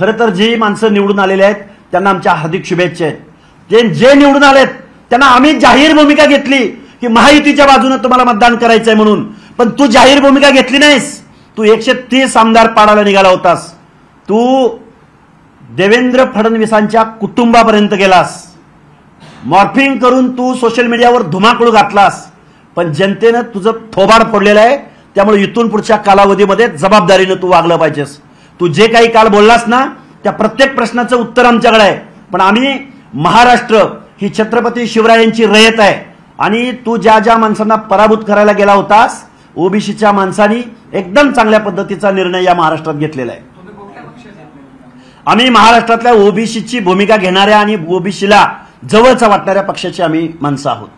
खरं तर जी माणसं निवडून आलेले आहेत त्यांना आमच्या हार्दिक शुभेच्छा आहेत. ते जे निवडून आलेत त्यांना आम्ही जाहीर भूमिका घेतली की महायुतीच्या बाजूने तुम्हाला मतदान करायचंय म्हणून, पण तू जाहीर भूमिका घेतली नाहीस. तू 130 आमदार पाडायला निघाला होतास. तू देवेंद्र फडणवीसांच्या कुटुंबापर्यंत गेलास. मॉर्फिंग करून तू सोशल मीडियावर धुमाकूळ घातलास. पण जनतेनं तुझं थोबाड फोडलेलं आहे. त्यामुळे इथून पुढच्या कालावधीमध्ये जबाबदारीनं तू वागलं पाहिजेस. तू जे काही काल बोललास ना त्या प्रत्येक प्रश्नाचं उत्तर आमच्याकडे आहे. पण आम्ही महाराष्ट्र ही छत्रपती शिवरायांची रयत आहे आणि तू ज्या ज्या माणसांना पराभूत करायला गेला होतास ओबीसीच्या माणसांनी एकदम चांगल्या पद्धतीचा निर्णय या महाराष्ट्रात घेतलेला आहे. आम्ही महाराष्ट्रातल्या ओबीसीची भूमिका घेणाऱ्या आणि ओबीसीला जवळचा वाटणाऱ्या पक्षाची आम्ही माणसं आहोत.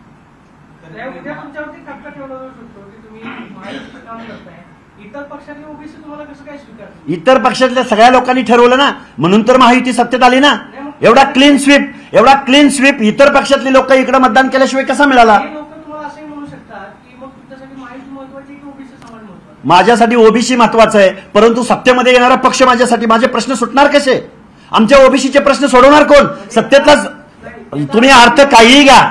इतर पक्षातल्या सगळ्या लोकांनी ठरवलं ना, म्हणून तर महायुती सत्तेत आली ना. एवढा क्लीन स्वीप इतर पक्षातले लोक इकडे मतदान केल्याशिवाय कसा मिळाला? माझ्यासाठी ओबीसी महत्वाचं आहे, परंतु सत्तेमध्ये येणारा पक्ष माझ्यासाठी माझे प्रश्न सुटणार कसे? आमच्या ओबीसीचे प्रश्न सोडवणार कोण? सत्तेतलाच. तुम्ही अर्थ काहीही घ्या,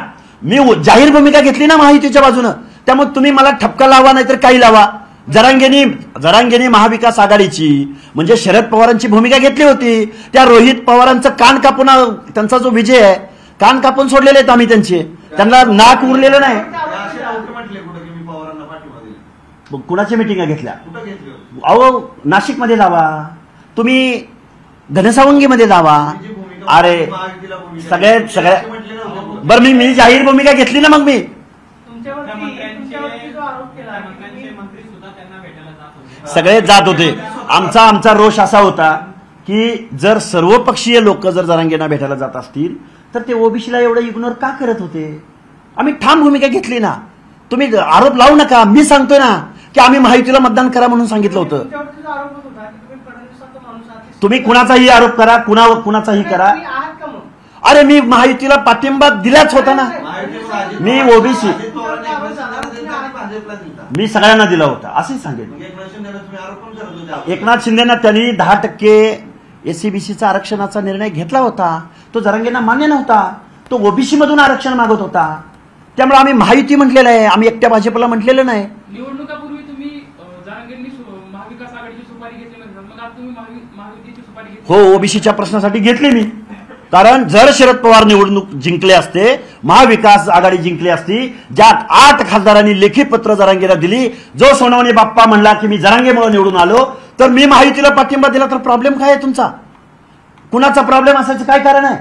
मी जाहीर भूमिका घेतली ना महायुतीच्या बाजूनं. त्यामुळे तुम्ही मला ठपका लावा नाहीतर काही लावा. जरांगेनी महाविकास आघाडीची म्हणजे शरद पवारांची भूमिका घेतली होती. त्या रोहित पवारांचं कान कापून, त्यांचा जो विजय आहे कान कापून सोडलेले आहेत आम्ही त्यांचे. त्यांना नाक उरलेलं नाही. कुणाच्या मिटिंगा घेतल्या? अहो नाशिकमध्ये जावा, तुम्ही घनसावंगीमध्ये जावा. अरे सगळ्या बरं मी जाहीर भूमिका घेतली ना. मग मी सगळे जात होते. आमचा रोष असा होता की जर सर्वपक्षीय लोक जर जरांगेंना भेटायला जात असतील तर ते ओबीसीला एवढं इग्नोर का करत होते? आम्ही ठाम भूमिका घेतली ना. तुम्ही आरोप लावू नका. मी सांगतोय ना की आम्ही महायुतीला मतदान करा म्हणून सांगितलं होतं. तुम्ही कुणाचाही आरोप करा, कुणाचाही करा. अरे मी महायुतीला पाठिंबा दिलाच होता ना. मी ओबीसी मी सगळ्यांना दिला होता असंही सांगेल. एकनाथ शिंदेना त्यांनी 10% एससीबीसीचा आरक्षणाचा निर्णय घेतला होता. तो जरांगेंना मान्य नव्हता. तो ओबीसी मधून आरक्षण मागत होता. त्यामुळे आम्ही महायुती म्हटलेलं आहे, आम्ही एकट्या भाजपला म्हटलेलं नाही. निवडणुकापूर्वी तुम्ही जरांगेंनी महाविकास आघाडीची सुपारी घेतली, मग आता तुम्ही महायुतीची सुपारी घेतली? हो, ओबीसीच्या प्रश्नासाठी घेतली मी. कारण जर शरद पवार निवडणूक जिंकले असते, महाविकास आघाडी जिंकली असती, ज्यात 8 खासदारांनी लेखी पत्र जरांगेला दिली, जो सोनवणे बाप्पा म्हणला की मी जरांगेमुळे निवडून आलो, तर मी महायुतीला पाठिंबा दिला तर प्रॉब्लेम काय आहे तुमचा? कुणाचा प्रॉब्लेम असायचं काय कारण आहे?